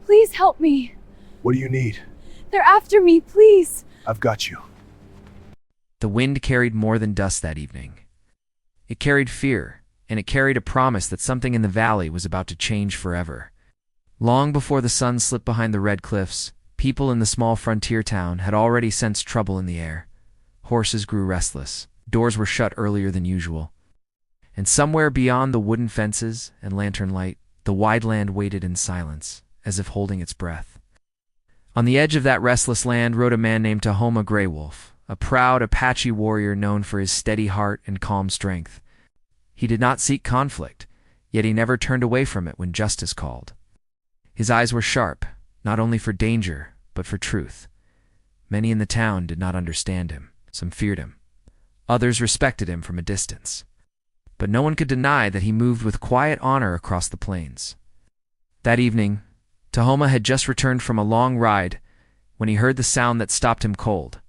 Please help me. What do you need? They're after me, please. I've got you. The wind carried more than dust that evening. It carried fear, and it carried a promise that something in the valley was about to change forever. Long before the sun slipped behind the red cliffs, people in the small frontier town had already sensed trouble in the air. Horses grew restless, doors were shut earlier than usual, and somewhere beyond the wooden fences and lantern light, the wide land waited in silence, as if holding its breath. On the edge of that restless land rode a man named Tahoma Greywolf, a proud Apache warrior known for his steady heart and calm strength. He did not seek conflict, yet he never turned away from it when justice called. His eyes were sharp, not only for danger, but for truth. Many in the town did not understand him. Some feared him. Others respected him from a distance. But no one could deny that he moved with quiet honor across the plains. That evening, Tahoma had just returned from a long ride when he heard the sound that stopped him cold.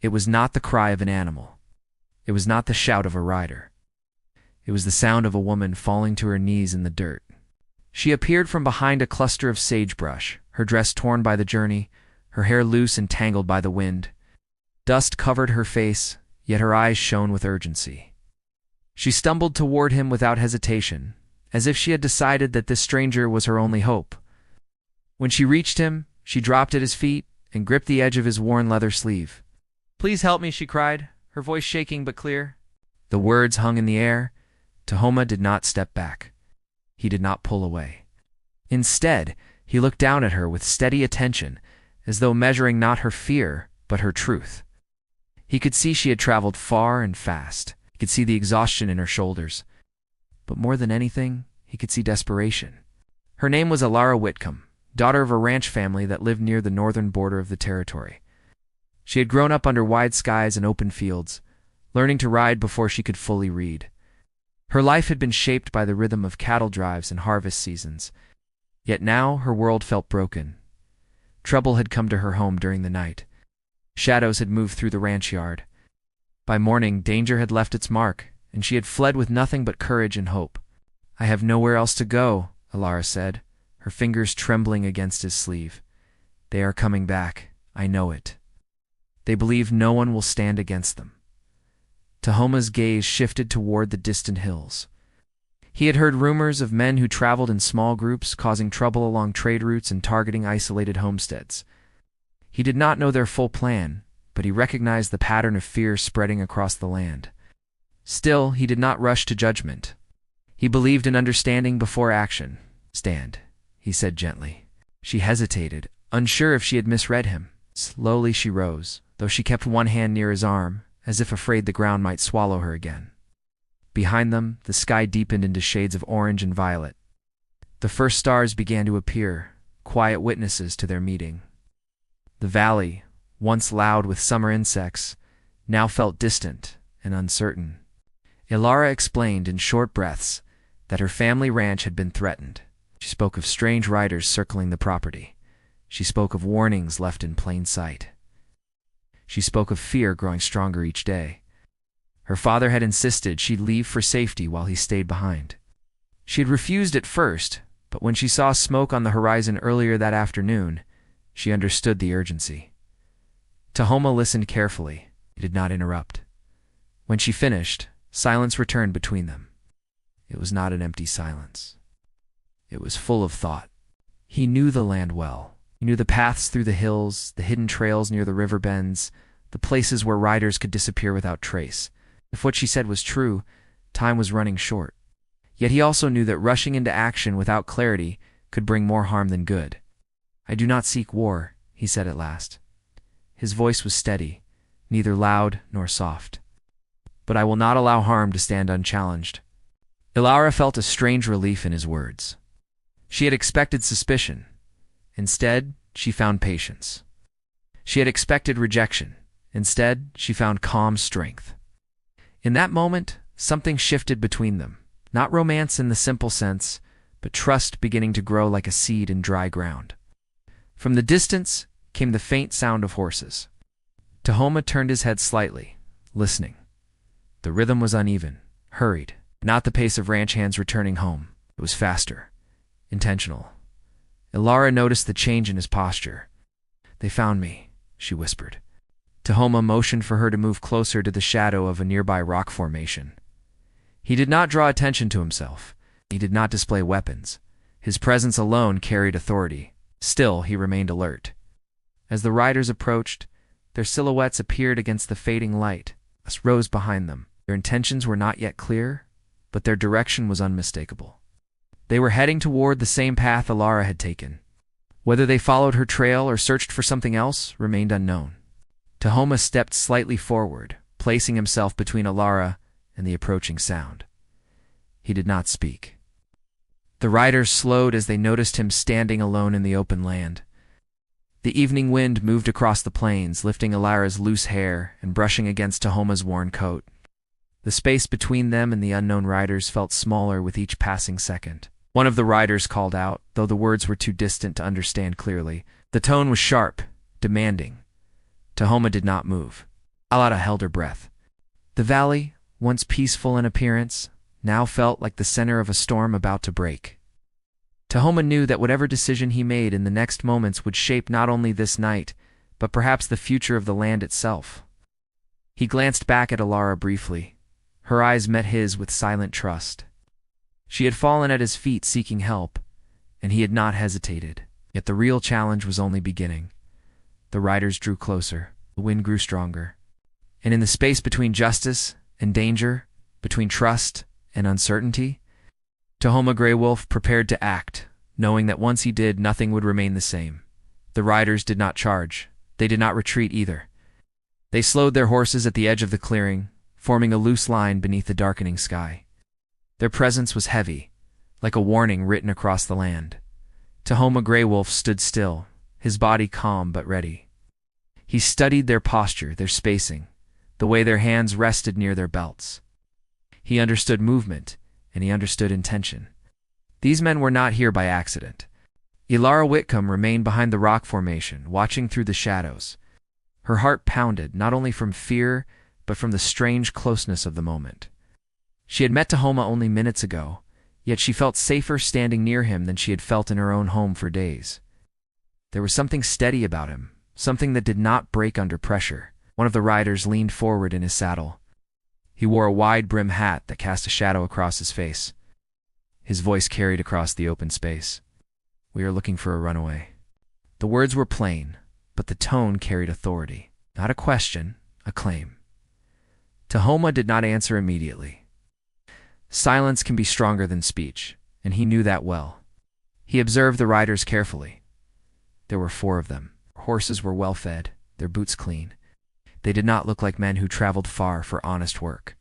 It was not the cry of an animal. It was not the shout of a rider. It was the sound of a woman falling to her knees in the dirt. She appeared from behind a cluster of sagebrush, her dress torn by the journey, her hair loose and tangled by the wind. Dust covered her face, yet her eyes shone with urgency. She stumbled toward him without hesitation, as if she had decided that this stranger was her only hope. When she reached him, she dropped at his feet and gripped the edge of his worn leather sleeve. "Please help me," she cried, her voice shaking but clear. The words hung in the air. Tahoma did not step back. He did not pull away. Instead, he looked down at her with steady attention, as though measuring not her fear, but her truth. He could see she had traveled far and fast. He could see the exhaustion in her shoulders. But more than anything, he could see desperation. Her name was Alara Whitcomb, daughter of a ranch family that lived near the northern border of the territory. She had grown up under wide skies and open fields, learning to ride before she could fully read. Her life had been shaped by the rhythm of cattle drives and harvest seasons, yet now her world felt broken. Trouble had come to her home during the night. Shadows had moved through the ranch yard. By morning, danger had left its mark, and she had fled with nothing but courage and hope. "I have nowhere else to go," Alara said, her fingers trembling against his sleeve. "They are coming back. I know it. They believe no one will stand against them." Tahoma's gaze shifted toward the distant hills. He had heard rumors of men who traveled in small groups, causing trouble along trade routes and targeting isolated homesteads. He did not know their full plan, but he recognized the pattern of fear spreading across the land. Still, he did not rush to judgment. He believed in understanding before action. "Stand," he said gently. She hesitated, unsure if she had misread him. Slowly she rose, though she kept one hand near his arm, as if afraid the ground might swallow her again. Behind them, the sky deepened into shades of orange and violet. The first stars began to appear, quiet witnesses to their meeting. The valley, once loud with summer insects, now felt distant and uncertain. Alara explained in short breaths that her family ranch had been threatened. She spoke of strange riders circling the property. She spoke of warnings left in plain sight. She spoke of fear growing stronger each day. Her father had insisted she'd leave for safety while he stayed behind. She had refused at first, but when she saw smoke on the horizon earlier that afternoon, she understood the urgency. Tahoma listened carefully. He did not interrupt. When she finished, silence returned between them. It was not an empty silence. It was full of thought. He knew the land well. He knew the paths through the hills, the hidden trails near the river bends, the places where riders could disappear without trace. If what she said was true, time was running short. Yet he also knew that rushing into action without clarity could bring more harm than good. "I do not seek war," he said at last. His voice was steady, neither loud nor soft. "But I will not allow harm to stand unchallenged." Alara felt a strange relief in his words. She had expected suspicion. Instead, she found patience. She had expected rejection. Instead, she found calm strength. In that moment, something shifted between them. Not romance in the simple sense, but trust beginning to grow like a seed in dry ground. From the distance came the faint sound of horses. Tahoma turned his head slightly, listening. The rhythm was uneven, hurried, not the pace of ranch hands returning home. It was faster, intentional. Ilara noticed the change in his posture. "They found me," she whispered. Tahoma motioned for her to move closer to the shadow of a nearby rock formation. He did not draw attention to himself. He did not display weapons. His presence alone carried authority. Still, he remained alert. As the riders approached, their silhouettes appeared against the fading light, as rose behind them. Their intentions were not yet clear, but their direction was unmistakable. They were heading toward the same path Ilara had taken. Whether they followed her trail or searched for something else remained unknown. Tahoma stepped slightly forward, placing himself between Ilara and the approaching sound. He did not speak. The riders slowed as they noticed him standing alone in the open land. The evening wind moved across the plains, lifting Ilara's loose hair and brushing against Tahoma's worn coat. The space between them and the unknown riders felt smaller with each passing second. One of the riders called out, though the words were too distant to understand clearly. The tone was sharp, demanding. Tahoma did not move. Ilara held her breath. The valley, once peaceful in appearance, now felt like the center of a storm about to break. Tahoma knew that whatever decision he made in the next moments would shape not only this night, but perhaps the future of the land itself. He glanced back at Ilara briefly. Her eyes met his with silent trust. She had fallen at his feet seeking help, and he had not hesitated. Yet the real challenge was only beginning. The riders drew closer, the wind grew stronger. And in the space between justice and danger, between trust and uncertainty, Tahoma Grey Wolf prepared to act, knowing that once he did, nothing would remain the same. The riders did not charge. They did not retreat either. They slowed their horses at the edge of the clearing, forming a loose line beneath the darkening sky. Their presence was heavy, like a warning written across the land. Tahoma Grey Wolf stood still, his body calm but ready. He studied their posture, their spacing, the way their hands rested near their belts. He understood movement, and he understood intention. These men were not here by accident. Ilara Whitcomb remained behind the rock formation, watching through the shadows. Her heart pounded, not only from fear, but from the strange closeness of the moment. She had met Tahoma only minutes ago, yet she felt safer standing near him than she had felt in her own home for days. There was something steady about him, something that did not break under pressure. One of the riders leaned forward in his saddle. He wore a wide-brim hat that cast a shadow across his face. His voice carried across the open space. "We are looking for a runaway." The words were plain, but the tone carried authority. Not a question, a claim. Tahoma did not answer immediately. Silence can be stronger than speech, and he knew that well. He observed the riders carefully. There were 4 of them. Horses were well fed, their boots clean. They did not look like men who traveled far for honest work.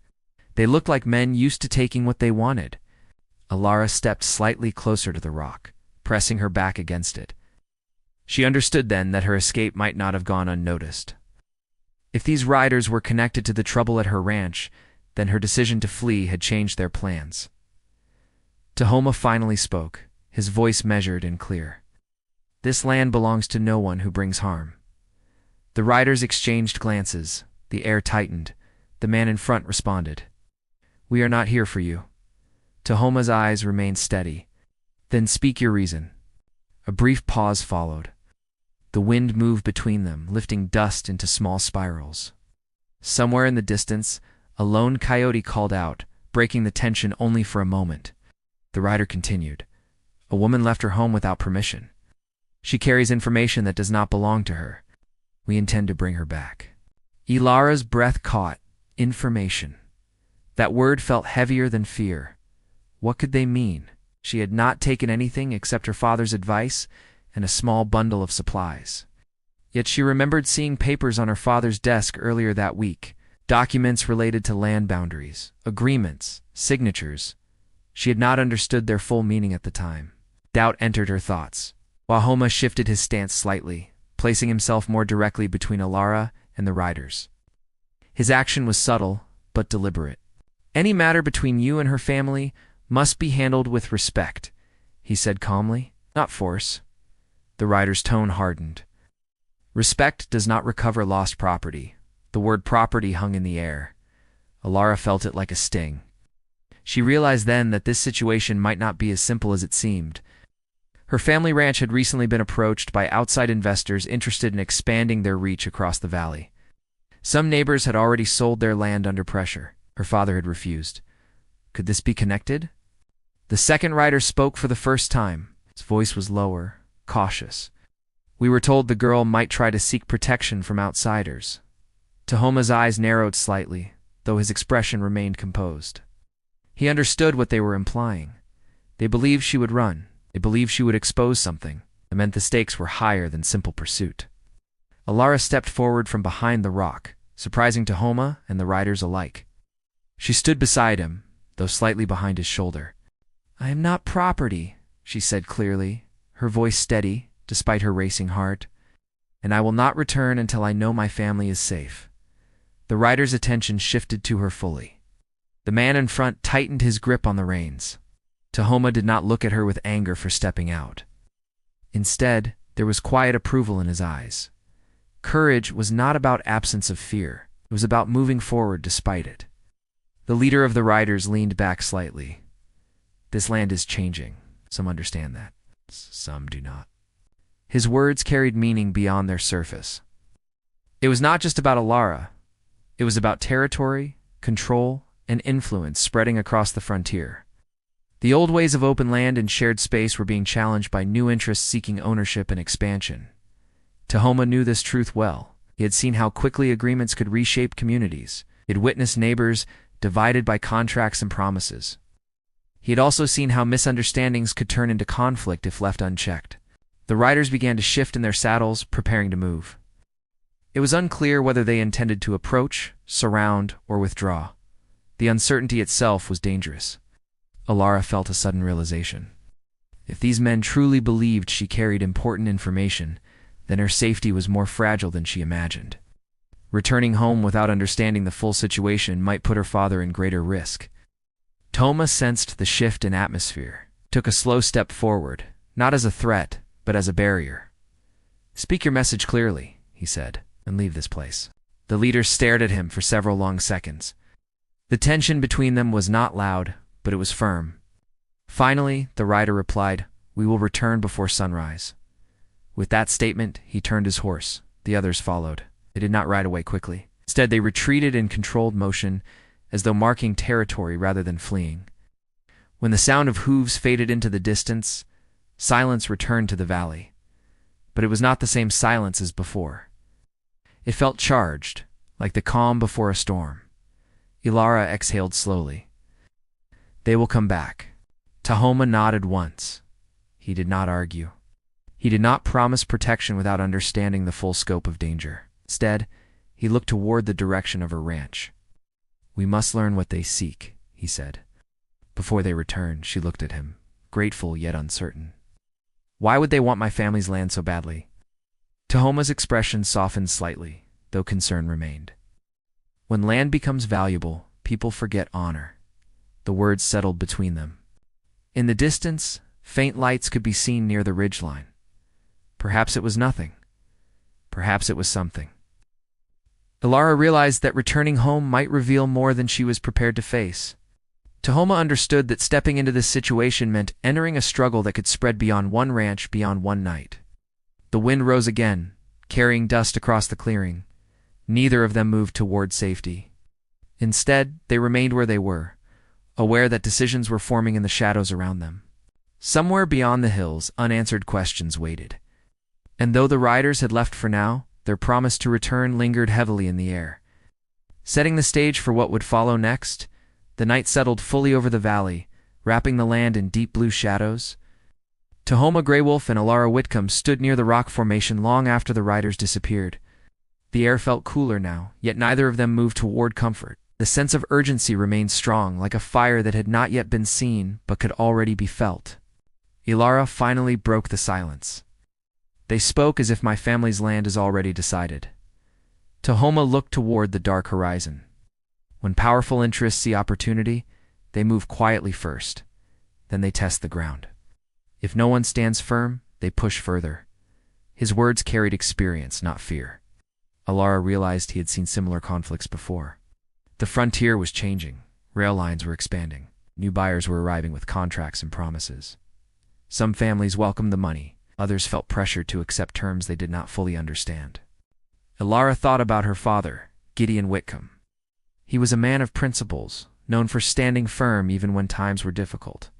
They looked like men used to taking what they wanted. Ilara stepped slightly closer to the rock, pressing her back against it. She understood then that her escape might not have gone unnoticed. If these riders were connected to the trouble at her ranch, then her decision to flee had changed their plans. Tahoma finally spoke, his voice measured and clear. "This land belongs to no one who brings harm." The riders exchanged glances. The air tightened. The man in front responded. "We are not here for you." Tahoma's eyes remained steady. "Then speak your reason." A brief pause followed. The wind moved between them, lifting dust into small spirals. Somewhere in the distance, a lone coyote called out, breaking the tension only for a moment. The rider continued. "A woman left her home without permission. She carries information that does not belong to her. We intend to bring her back." Ilara's breath caught. Information. That word felt heavier than fear. What could they mean? She had not taken anything except her father's advice and a small bundle of supplies. Yet she remembered seeing papers on her father's desk earlier that week. Documents related to land boundaries, agreements, signatures. She had not understood their full meaning at the time. Doubt entered her thoughts. Tahoma shifted his stance slightly, placing himself more directly between Ilara and the riders. His action was subtle, but deliberate. "Any matter between you and her family must be handled with respect," he said calmly, "not force." The rider's tone hardened. Respect does not recover lost property. The word property hung in the air. Ilara felt it like a sting. She realized then that this situation might not be as simple as it seemed. Her family ranch had recently been approached by outside investors interested in expanding their reach across the valley. Some neighbors had already sold their land under pressure. Her father had refused. Could this be connected? The second rider spoke for the first time. His voice was lower, cautious. We were told the girl might try to seek protection from outsiders. Tahoma's eyes narrowed slightly, though his expression remained composed. He understood what they were implying. They believed she would run. They believed she would expose something. It meant the stakes were higher than simple pursuit. Alara stepped forward from behind the rock, surprising Tahoma and the riders alike. She stood beside him, though slightly behind his shoulder. "I am not property," she said clearly, her voice steady despite her racing heart. "And I will not return until I know my family is safe." The rider's attention shifted to her fully. The man in front tightened his grip on the reins. Tahoma did not look at her with anger for stepping out. Instead, there was quiet approval in his eyes. Courage was not about absence of fear. It was about moving forward despite it. The leader of the riders leaned back slightly. "This land is changing. Some understand that. Some do not." His words carried meaning beyond their surface. It was not just about Alara. It was about territory, control, and influence spreading across the frontier. The old ways of open land and shared space were being challenged by new interests seeking ownership and expansion. Tahoma knew this truth well. He had seen how quickly agreements could reshape communities. He had witnessed neighbors divided by contracts and promises. He had also seen how misunderstandings could turn into conflict if left unchecked. The riders began to shift in their saddles, preparing to move. It was unclear whether they intended to approach, surround, or withdraw. The uncertainty itself was dangerous. Alara felt a sudden realization. If these men truly believed she carried important information, then her safety was more fragile than she imagined. Returning home without understanding the full situation might put her father in greater risk. Tahoma sensed the shift in atmosphere, took a slow step forward, not as a threat, but as a barrier. "Speak your message clearly," he said, "and leave this place." The leaders stared at him for several long seconds. The tension between them was not loud, but it was firm. Finally, the rider replied, "We will return before sunrise." With that statement, he turned his horse. The others followed. They did not ride away quickly. Instead, they retreated in controlled motion, as though marking territory rather than fleeing. When the sound of hooves faded into the distance, silence returned to the valley. But it was not the same silence as before. It felt charged, like the calm before a storm. Alara exhaled slowly. "They will come back." Tahoma nodded once. He did not argue. He did not promise protection without understanding the full scope of danger. Instead, he looked toward the direction of her ranch. "We must learn what they seek," he said. Before they returned, she looked at him, grateful yet uncertain. "Why would they want my family's land so badly?" Tahoma's expression softened slightly, though concern remained. "When land becomes valuable, people forget honor." The words settled between them. In the distance, faint lights could be seen near the ridgeline. Perhaps it was nothing. Perhaps it was something. Alara realized that returning home might reveal more than she was prepared to face. Tahoma understood that stepping into this situation meant entering a struggle that could spread beyond one ranch, beyond one night. The wind rose again, carrying dust across the clearing. Neither of them moved toward safety. Instead, they remained where they were, aware that decisions were forming in the shadows around them. Somewhere beyond the hills, unanswered questions waited. And though the riders had left for now, their promise to return lingered heavily in the air. Setting the stage for what would follow next, the night settled fully over the valley, wrapping the land in deep blue shadows. Tahoma Greywolf and Alara Whitcomb stood near the rock formation long after the riders disappeared. The air felt cooler now, yet neither of them moved toward comfort. The sense of urgency remained strong, like a fire that had not yet been seen but could already be felt. Alara finally broke the silence. "They spoke as if my family's land is already decided." Tahoma looked toward the dark horizon. When powerful interests see opportunity, they move quietly first. Then they test the ground. If no one stands firm, they push further. His words carried experience, not fear. Alara realized he had seen similar conflicts before. The frontier was changing. Rail lines were expanding. New buyers were arriving with contracts and promises. Some families welcomed the money, others felt pressured to accept terms they did not fully understand. Ilara thought about her father, Gideon Whitcomb. He was a man of principles, known for standing firm even when times were difficult.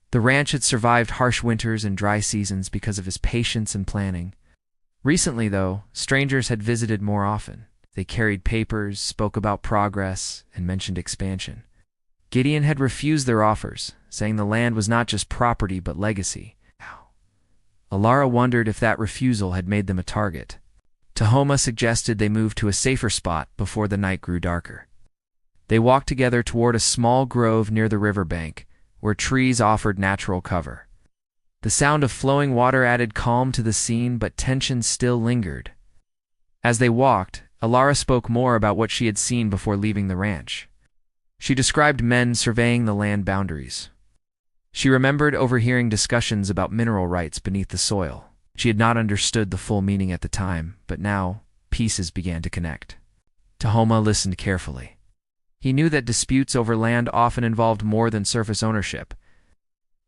The ranch had survived harsh winters and dry seasons because of his patience and planning. Recently, though, strangers had visited more often. They carried papers, spoke about progress, and mentioned expansion. Gideon had refused their offers, saying the land was not just property but legacy. Ilara wondered if that refusal had made them a target. Tahoma suggested they move to a safer spot before the night grew darker. They walked together toward a small grove near the riverbank, where trees offered natural cover. The sound of flowing water added calm to the scene, but tension still lingered. As they walked, Ilara spoke more about what she had seen before leaving the ranch. She described men surveying the land boundaries. She remembered overhearing discussions about mineral rights beneath the soil. She had not understood the full meaning at the time, but now pieces began to connect. Tahoma listened carefully. He knew that disputes over land often involved more than surface ownership.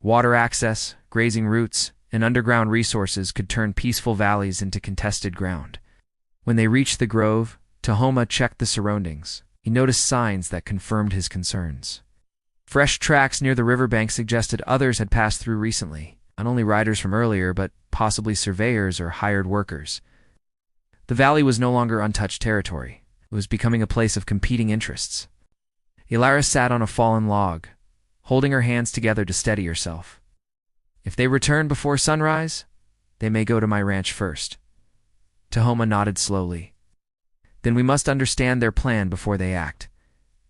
Water access, grazing routes, and underground resources could turn peaceful valleys into contested ground. When they reached the grove, Tahoma checked the surroundings. He noticed signs that confirmed his concerns. Fresh tracks near the riverbank suggested others had passed through recently, not only riders from earlier, but possibly surveyors or hired workers. The valley was no longer untouched territory. It was becoming a place of competing interests. Ilara sat on a fallen log, holding her hands together to steady herself. If they return before sunrise, they may go to my ranch first. Tahoma nodded slowly. Then we must understand their plan before they act.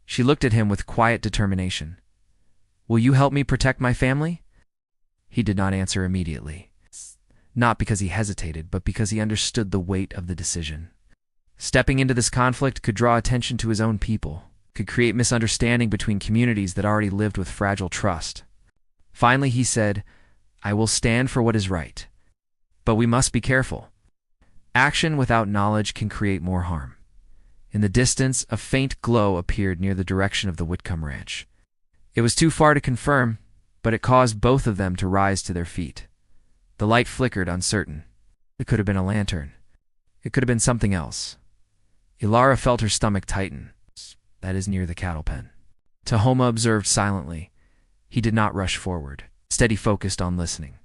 She looked at him with quiet determination. Will you help me protect my family? He did not answer immediately. Not because he hesitated, but because he understood the weight of the decision. Stepping into this conflict could draw attention to his own people, could create misunderstanding between communities that already lived with fragile trust. Finally, he said, I will stand for what is right. But we must be careful. Action without knowledge can create more harm. In the distance, a faint glow appeared near the direction of the Whitcomb ranch. It was too far to confirm, but it caused both of them to rise to their feet. The light flickered, uncertain. It could have been a lantern. It could have been something else. Ilara felt her stomach tighten. That is near the cattle pen. Tahoma observed silently. He did not rush forward, steady focused on listening.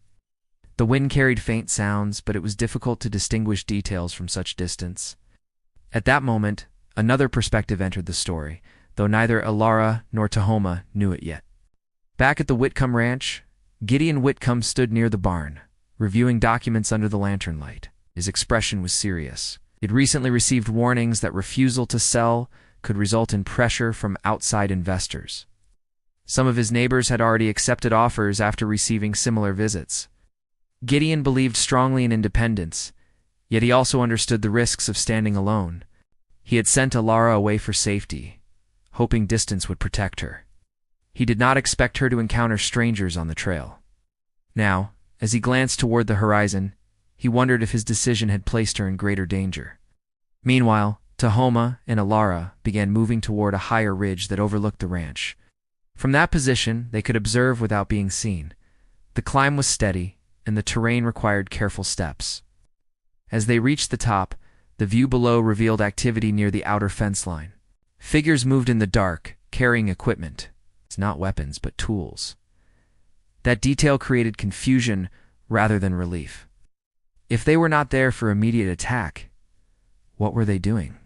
The wind carried faint sounds, but it was difficult to distinguish details from such distance. At that moment, another perspective entered the story, though neither Ilara nor Tahoma knew it yet. Back at the Whitcomb ranch, Gideon Whitcomb stood near the barn, reviewing documents under the lantern light. His expression was serious. He'd recently received warnings that refusal to sell could result in pressure from outside investors. Some of his neighbors had already accepted offers after receiving similar visits. Gideon believed strongly in independence, yet he also understood the risks of standing alone. He had sent Ilara away for safety, hoping distance would protect her. He did not expect her to encounter strangers on the trail. Now, as he glanced toward the horizon, he wondered if his decision had placed her in greater danger. Meanwhile, Tahoma and Ilara began moving toward a higher ridge that overlooked the ranch. From that position, they could observe without being seen. The climb was steady, and the terrain required careful steps. As they reached the top, the view below revealed activity near the outer fence line. Figures moved in the dark, carrying equipment. It's not weapons, but tools. That detail created confusion rather than relief. If they were not there for immediate attack, what were they doing?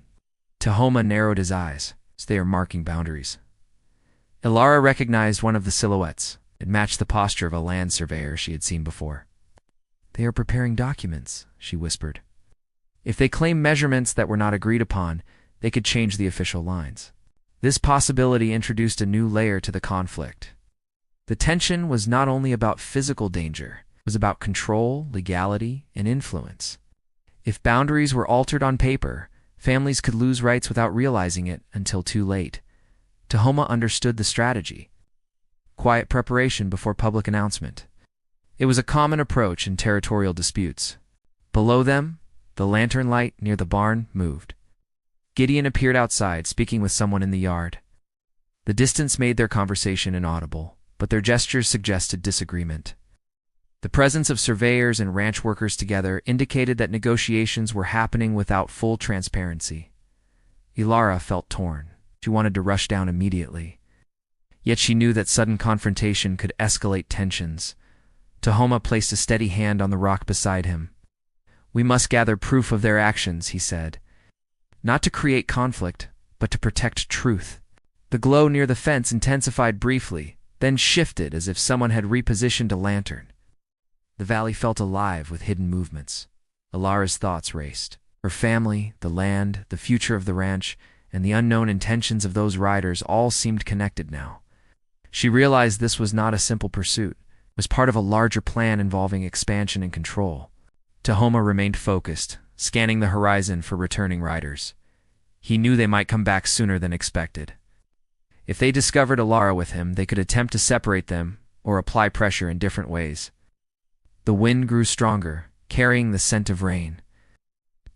Tahoma narrowed his eyes. They are marking boundaries. Ilara recognized one of the silhouettes. It matched the posture of a land surveyor she had seen before. They are preparing documents, she whispered. If they claim measurements that were not agreed upon, they could change the official lines. This possibility introduced a new layer to the conflict. The tension was not only about physical danger, it was about control, legality, and influence. If boundaries were altered on paper, families could lose rights without realizing it until too late. Tahoma understood the strategy. Quiet preparation before public announcement. It was a common approach in territorial disputes. Below them, the lantern light near the barn moved. Gideon appeared outside, speaking with someone in the yard. The distance made their conversation inaudible, but their gestures suggested disagreement. The presence of surveyors and ranch workers together indicated that negotiations were happening without full transparency. Ilara felt torn. She wanted to rush down immediately. Yet she knew that sudden confrontation could escalate tensions. Tahoma placed a steady hand on the rock beside him. "We must gather proof of their actions," he said. "Not to create conflict, but to protect truth." The glow near the fence intensified briefly, then shifted as if someone had repositioned a lantern. The valley felt alive with hidden movements. Ilara's thoughts raced. Her family, the land, the future of the ranch, and the unknown intentions of those riders all seemed connected now. She realized this was not a simple pursuit. It was part of a larger plan involving expansion and control. Tahoma remained focused, scanning the horizon for returning riders. He knew they might come back sooner than expected. If they discovered Ilara with him, they could attempt to separate them or apply pressure in different ways. The wind grew stronger, carrying the scent of rain.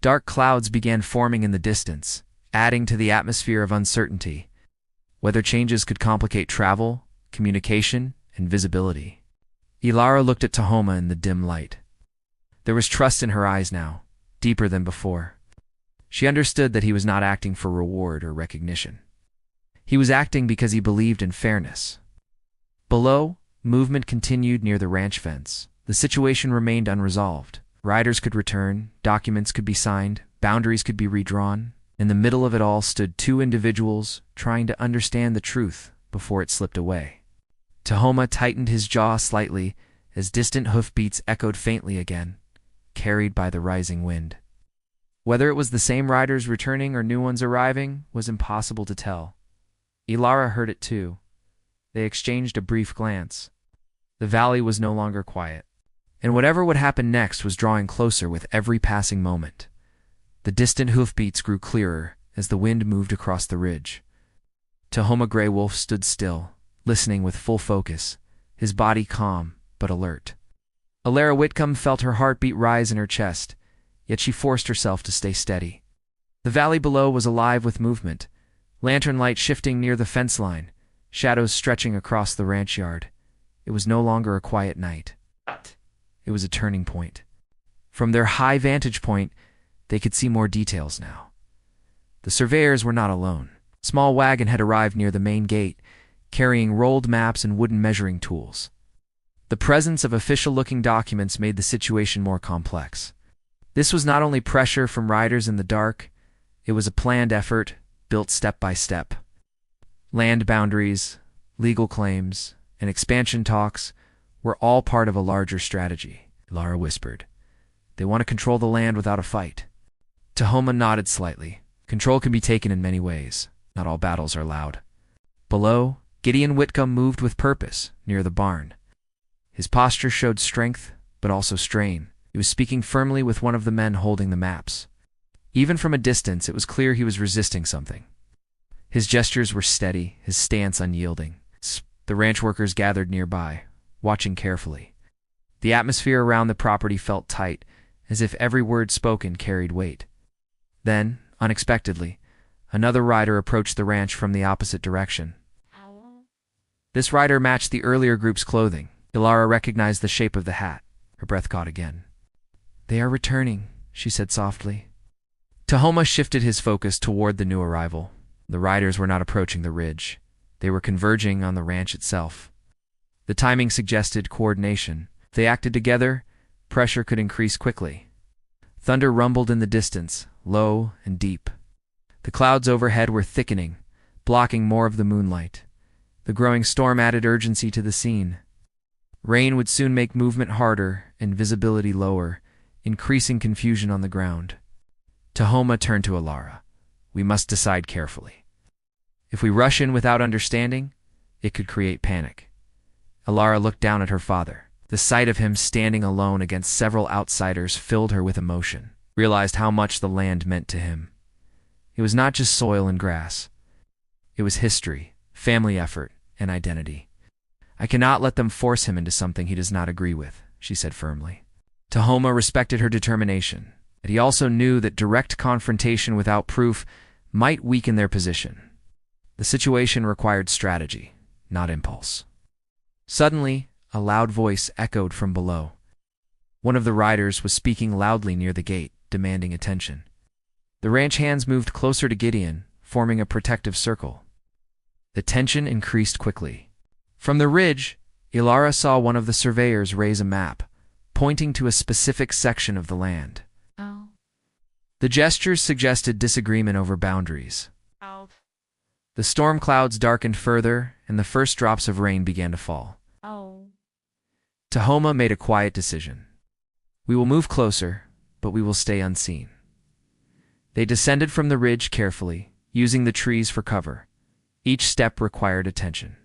Dark clouds began forming in the distance, adding to the atmosphere of uncertainty. Weather changes could complicate travel, communication, and visibility. Ilara looked at Tahoma in the dim light. There was trust in her eyes now, deeper than before. She understood that he was not acting for reward or recognition. He was acting because he believed in fairness. Below, movement continued near the ranch fence. The situation remained unresolved. Riders could return, documents could be signed, boundaries could be redrawn. In the middle of it all stood two individuals trying to understand the truth before it slipped away. Tahoma tightened his jaw slightly as distant hoofbeats echoed faintly again, carried by the rising wind. Whether it was the same riders returning or new ones arriving was impossible to tell. Ilara heard it too. They exchanged a brief glance. The valley was no longer quiet, and whatever would happen next was drawing closer with every passing moment. The distant hoofbeats grew clearer as the wind moved across the ridge. Tahoma Grey Wolf stood still, listening with full focus, his body calm but alert. Ilara Whitcomb felt her heartbeat rise in her chest, yet she forced herself to stay steady. The valley below was alive with movement, lantern light shifting near the fence line, shadows stretching across the ranch yard. It was no longer a quiet night. It was a turning point. From their high vantage point, they could see more details now. The surveyors were not alone. A small wagon had arrived near the main gate, carrying rolled maps and wooden measuring tools. The presence of official-looking documents made the situation more complex. This was not only pressure from riders in the dark, it was a planned effort, built step by step. Land boundaries, legal claims, and expansion talks were all part of a larger strategy, Ilara whispered. They want to control the land without a fight. Tahoma nodded slightly. Control can be taken in many ways. Not all battles are loud. Below, Gideon Whitcomb moved with purpose, near the barn. His posture showed strength, but also strain. He was speaking firmly with one of the men holding the maps. Even from a distance, it was clear he was resisting something. His gestures were steady, his stance unyielding. The ranch workers gathered nearby, watching carefully. The atmosphere around the property felt tight, as if every word spoken carried weight. Then, unexpectedly, another rider approached the ranch from the opposite direction. This rider matched the earlier group's clothing. Ilara recognized the shape of the hat. Her breath caught again. "They are returning," she said softly. Tahoma shifted his focus toward the new arrival. The riders were not approaching the ridge. They were converging on the ranch itself. The timing suggested coordination. If they acted together, pressure could increase quickly. Thunder rumbled in the distance, low and deep. The clouds overhead were thickening, blocking more of the moonlight. The growing storm added urgency to the scene. Rain would soon make movement harder and visibility lower, increasing confusion on the ground. Tahoma turned to Ilara. "We must decide carefully. If we rush in without understanding, it could create panic." Ilara looked down at her father. The sight of him standing alone against several outsiders filled her with emotion, realized how much the land meant to him. It was not just soil and grass. It was history, family effort, and identity. "I cannot let them force him into something he does not agree with," she said firmly. Tahoma respected her determination, but he also knew that direct confrontation without proof might weaken their position. The situation required strategy, not impulse. Suddenly, a loud voice echoed from below. One of the riders was speaking loudly near the gate, demanding attention. The ranch hands moved closer to Gideon, forming a protective circle. The tension increased quickly. From the ridge, Ilara saw one of the surveyors raise a map, pointing to a specific section of the land. Oh. The gestures suggested disagreement over boundaries. Oh. The storm clouds darkened further, and the first drops of rain began to fall. Oh. Tahoma made a quiet decision. We will move closer, but we will stay unseen. They descended from the ridge carefully, using the trees for cover. Each step required attention.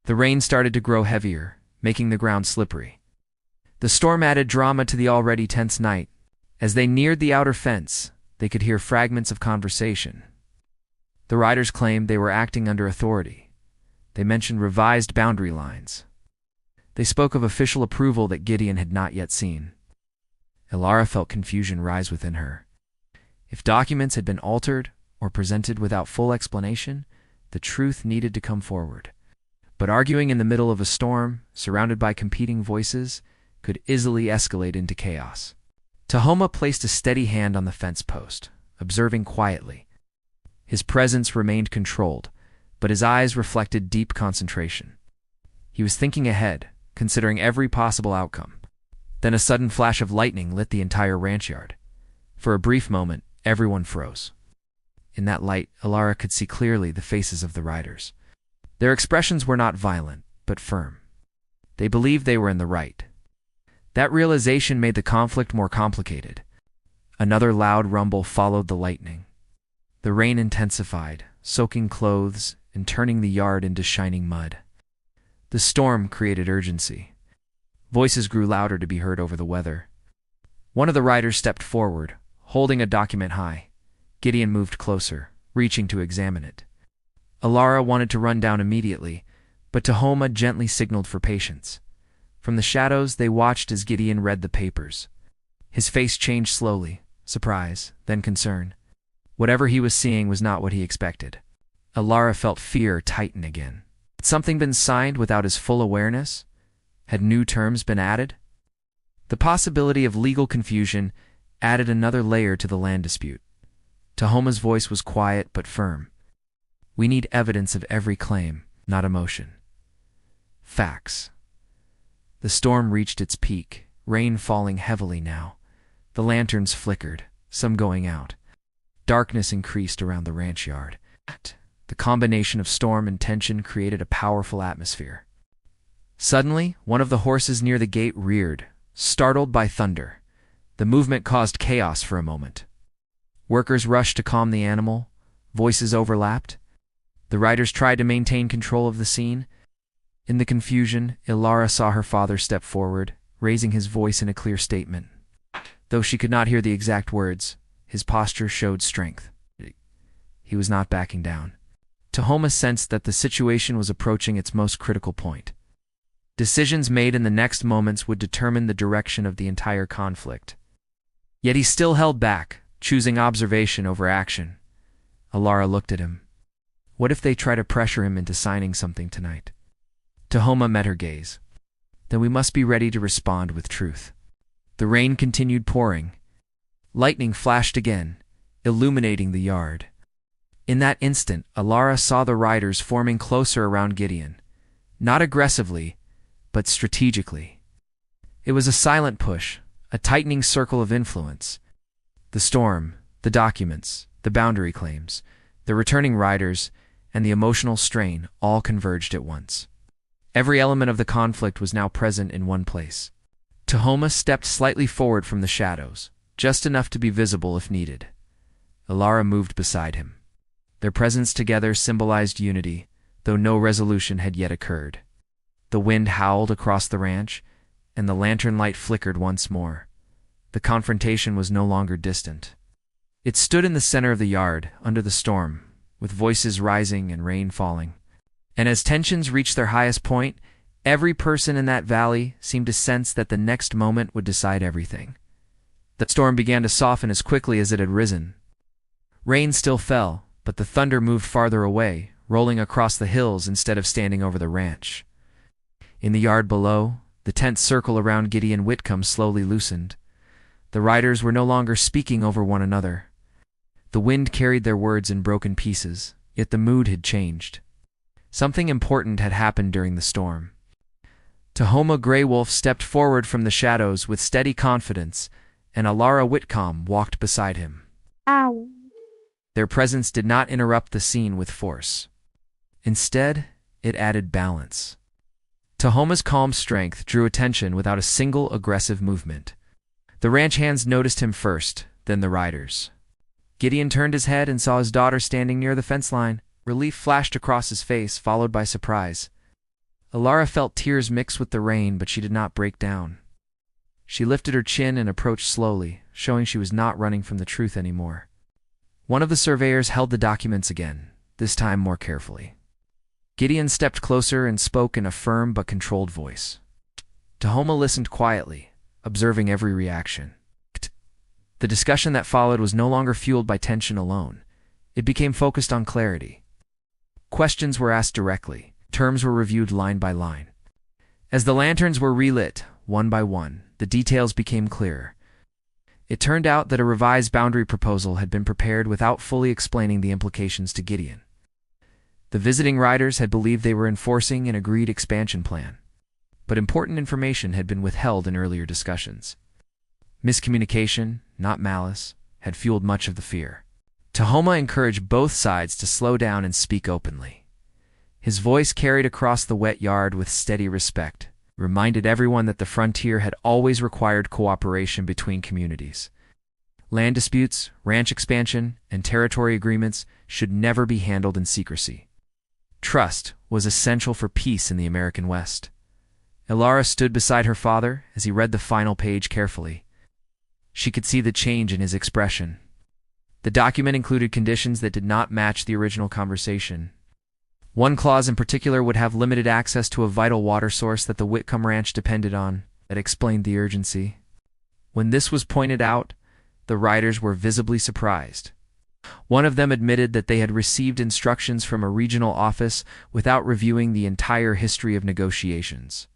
The rain started to grow heavier, making the ground slippery. The storm added drama to the already tense night. As they neared the outer fence, they could hear fragments of conversation. The riders claimed they were acting under authority. They mentioned revised boundary lines. They spoke of official approval that Gideon had not yet seen. Ilara felt confusion rise within her. If documents had been altered or presented without full explanation, the truth needed to come forward. But arguing in the middle of a storm, surrounded by competing voices, could easily escalate into chaos. Tahoma placed a steady hand on the fence post, observing quietly. His presence remained controlled, but his eyes reflected deep concentration. He was thinking ahead, considering every possible outcome. Then a sudden flash of lightning lit the entire ranch yard. For a brief moment, everyone froze. In that light, Ilara could see clearly the faces of the riders. Their expressions were not violent, but firm. They believed they were in the right. That realization made the conflict more complicated. Another loud rumble followed the lightning. The rain intensified, soaking clothes and turning the yard into shining mud. The storm created urgency. Voices grew louder to be heard over the weather. One of the riders stepped forward, holding a document high. Gideon moved closer, reaching to examine it. Ilara wanted to run down immediately, but Tahoma gently signaled for patience. From the shadows, they watched as Gideon read the papers. His face changed slowly, surprise, then concern. Whatever he was seeing was not what he expected. Ilara felt fear tighten again. Had something been signed without his full awareness? Had new terms been added? The possibility of legal confusion added another layer to the land dispute. Tahoma's voice was quiet but firm. We need evidence of every claim, not emotion. Facts. The storm reached its peak, rain falling heavily now. The lanterns flickered, some going out. Darkness increased around the ranch yard. The combination of storm and tension created a powerful atmosphere. Suddenly, one of the horses near the gate reared, startled by thunder. The movement caused chaos for a moment. Workers rushed to calm the animal. Voices overlapped. The riders tried to maintain control of the scene. In the confusion, Ilara saw her father step forward, raising his voice in a clear statement. Though she could not hear the exact words, his posture showed strength. He was not backing down. Tahoma sensed that the situation was approaching its most critical point. Decisions made in the next moments would determine the direction of the entire conflict. Yet he still held back, choosing observation over action. Ilara looked at him. What if they try to pressure him into signing something tonight? Tahoma met her gaze. Then we must be ready to respond with truth. The rain continued pouring. Lightning flashed again, illuminating the yard. In that instant, Ilara saw the riders forming closer around Gideon. Not aggressively, but strategically. It was a silent push, a tightening circle of influence. The storm, the documents, the boundary claims, the returning riders, and the emotional strain all converged at once. Every element of the conflict was now present in one place. Tahoma stepped slightly forward from the shadows, just enough to be visible if needed. Ilara moved beside him. Their presence together symbolized unity, though no resolution had yet occurred. The wind howled across the ranch, and the lantern light flickered once more. The confrontation was no longer distant. It stood in the center of the yard, under the storm, with voices rising and rain falling. And as tensions reached their highest point, every person in that valley seemed to sense that the next moment would decide everything. The storm began to soften as quickly as it had risen. Rain still fell, but the thunder moved farther away, rolling across the hills instead of standing over the ranch. In the yard below, The tense circle around Gideon Whitcomb slowly loosened. The riders were no longer speaking over one another. The wind carried their words in broken pieces, yet the mood had changed. Something important had happened during the storm. Tahoma Grey Wolf stepped forward from the shadows with steady confidence, and Alara Whitcomb walked beside him. Ow. Their presence did not interrupt the scene with force. Instead, it added balance. Tahoma's calm strength drew attention without a single aggressive movement. The ranch hands noticed him first, then the riders. Gideon turned his head and saw his daughter standing near the fence line. Relief flashed across his face, followed by surprise. Alara felt tears mix with the rain, but she did not break down. She lifted her chin and approached slowly, showing she was not running from the truth anymore. One of the surveyors held the documents again, this time more carefully. Gideon stepped closer and spoke in a firm but controlled voice. Tahoma listened quietly, observing every reaction. The discussion that followed was no longer fueled by tension alone. It became focused on clarity. Questions were asked directly. Terms were reviewed line by line. As the lanterns were relit, one by one, the details became clearer. It turned out that a revised boundary proposal had been prepared without fully explaining the implications to Gideon. The visiting riders had believed they were enforcing an agreed expansion plan, but important information had been withheld in earlier discussions. Miscommunication, not malice, had fueled much of the fear. Tahoma encouraged both sides to slow down and speak openly. His voice carried across the wet yard with steady respect, reminded everyone that the frontier had always required cooperation between communities. Land disputes, ranch expansion, and territory agreements should never be handled in secrecy. Trust was essential for peace in the American West. Alara stood beside her father as he read the final page carefully. She could see the change in his expression. The document included conditions that did not match the original conversation. One clause in particular would have limited access to a vital water source that the Whitcomb Ranch depended on. That explained the urgency. When this was pointed out, the riders were visibly surprised. One of them admitted that they had received instructions from a regional office without reviewing the entire history of negotiations.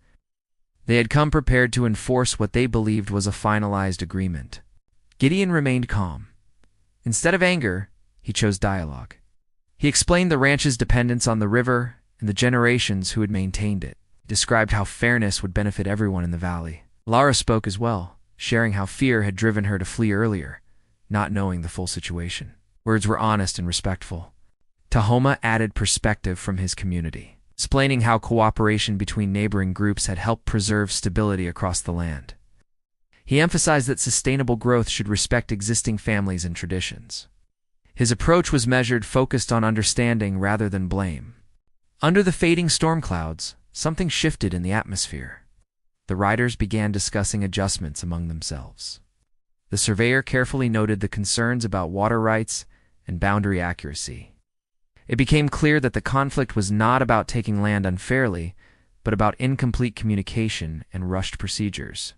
They had come prepared to enforce what they believed was a finalized agreement. Gideon remained calm. Instead of anger, he chose dialogue. He explained the ranch's dependence on the river and the generations who had maintained it. He described how fairness would benefit everyone in the valley. Lara spoke as well, sharing how fear had driven her to flee earlier, not knowing the full situation. Words were honest and respectful. Tahoma added perspective from his community, explaining how cooperation between neighboring groups had helped preserve stability across the land. He emphasized that sustainable growth should respect existing families and traditions. His approach was measured, focused on understanding rather than blame. Under the fading storm clouds, something shifted in the atmosphere. The riders began discussing adjustments among themselves. The surveyor carefully noted the concerns about water rights and boundary accuracy. It became clear that the conflict was not about taking land unfairly, but about incomplete communication and rushed procedures.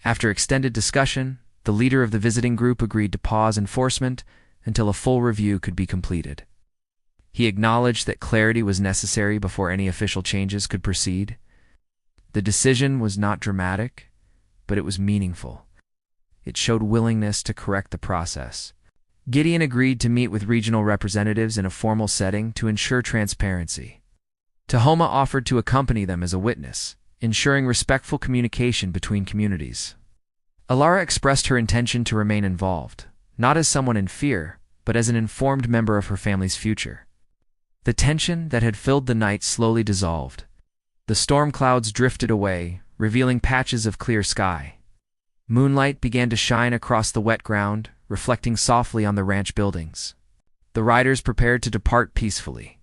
After extended discussion, the leader of the visiting group agreed to pause enforcement until a full review could be completed. He acknowledged that clarity was necessary before any official changes could proceed. The decision was not dramatic, but it was meaningful. It showed willingness to correct the process. Gideon agreed to meet with regional representatives in a formal setting to ensure transparency. Tahoma offered to accompany them as a witness, ensuring respectful communication between communities. Alara expressed her intention to remain involved, not as someone in fear, but as an informed member of her family's future. The tension that had filled the night slowly dissolved. The storm clouds drifted away, revealing patches of clear sky. Moonlight began to shine across the wet ground, reflecting softly on the ranch buildings. The riders prepared to depart peacefully.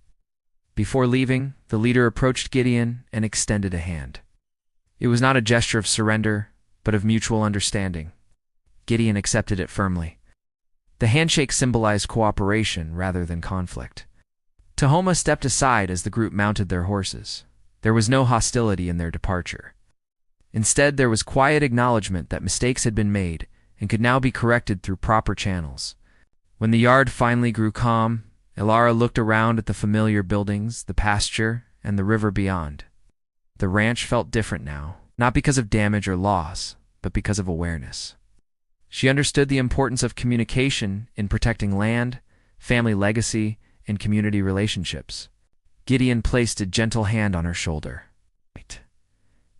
Before leaving, the leader approached Gideon and extended a hand. It was not a gesture of surrender, but of mutual understanding. Gideon accepted it firmly. The handshake symbolized cooperation rather than conflict. Tahoma stepped aside as the group mounted their horses. There was no hostility in their departure. Instead, there was quiet acknowledgement that mistakes had been made and could now be corrected through proper channels. When the yard finally grew calm, Alara looked around at the familiar buildings, the pasture, and the river beyond. The ranch felt different now. not because of damage or loss, but because of awareness. She understood the importance of communication in protecting land, family legacy, and community relationships. Gideon placed a gentle hand on her shoulder.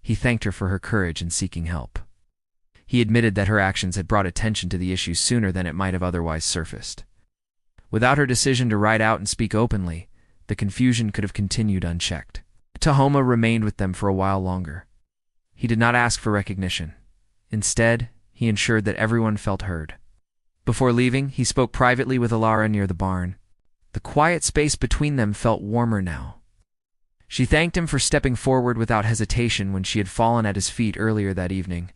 He thanked her for her courage in seeking help. He admitted that her actions had brought attention to the issue sooner than it might have otherwise surfaced. Without her decision to ride out and speak openly, the confusion could have continued unchecked. Tahoma remained with them for a while longer. He did not ask for recognition. Instead, he ensured that everyone felt heard. Before leaving, he spoke privately with Alara near the barn. The quiet space between them felt warmer now. She thanked him for stepping forward without hesitation when she had fallen at his feet earlier that evening.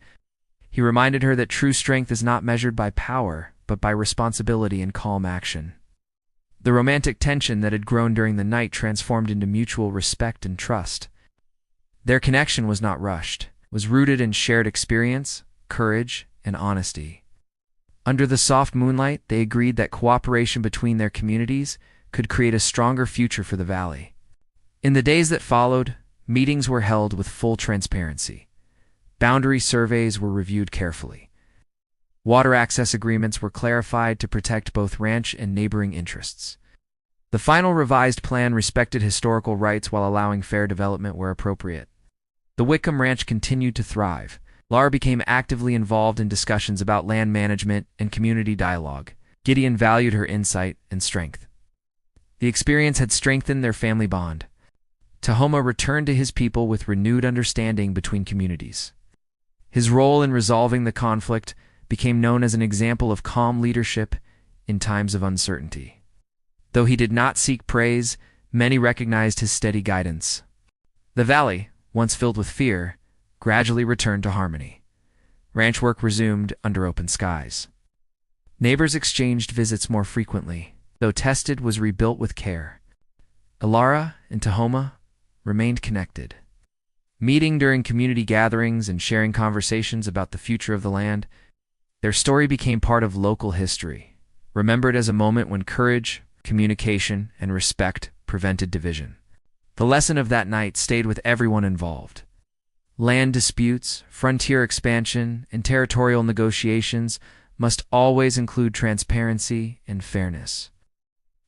He reminded her that true strength is not measured by power, but by responsibility and calm action. The romantic tension that had grown during the night transformed into mutual respect and trust. Their connection was not rushed, was rooted in shared experience, courage, and honesty. Under the soft moonlight, they agreed that cooperation between their communities could create a stronger future for the valley. In the days that followed, meetings were held with full transparency. Boundary surveys were reviewed carefully. Water access agreements were clarified to protect both ranch and neighboring interests. The final revised plan respected historical rights while allowing fair development where appropriate. The Wickham Ranch continued to thrive. Lara became actively involved in discussions about land management and community dialogue. Gideon valued her insight and strength. The experience had strengthened their family bond. Tahoma returned to his people with renewed understanding between communities. His role in resolving the conflict became known as an example of calm leadership in times of uncertainty. Though he did not seek praise, many recognized his steady guidance. The valley, once filled with fear, gradually returned to harmony. Ranch work resumed under open skies. Neighbors exchanged visits more frequently, though Tested was rebuilt with care. Alara and Tahoma remained connected. Meeting during community gatherings and sharing conversations about the future of the land, their story became part of local history, remembered as a moment when courage, communication, and respect prevented division. The lesson of that night stayed with everyone involved. Land disputes, frontier expansion, and territorial negotiations must always include transparency and fairness.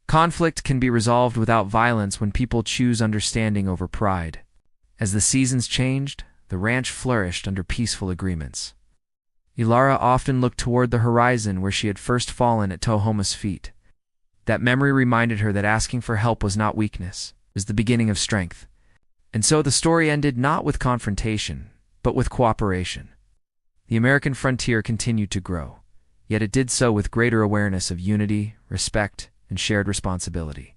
Conflict can be resolved without violence when people choose understanding over pride. As the seasons changed, the ranch flourished under peaceful agreements. Ilara often looked toward the horizon where she had first fallen at Tahoma's feet. That memory reminded her that asking for help was not weakness, it was the beginning of strength. And so the story ended not with confrontation, but with cooperation. The American frontier continued to grow, yet it did so with greater awareness of unity, respect, and shared responsibility.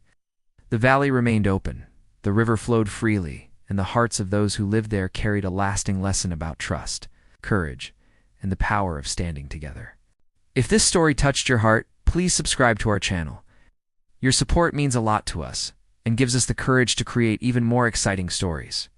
The valley remained open, the river flowed freely, and the hearts of those who lived there carried a lasting lesson about trust, courage, and the power of standing together. If this story touched your heart, please subscribe to our channel. Your support means a lot to us and gives us the courage to create even more exciting stories.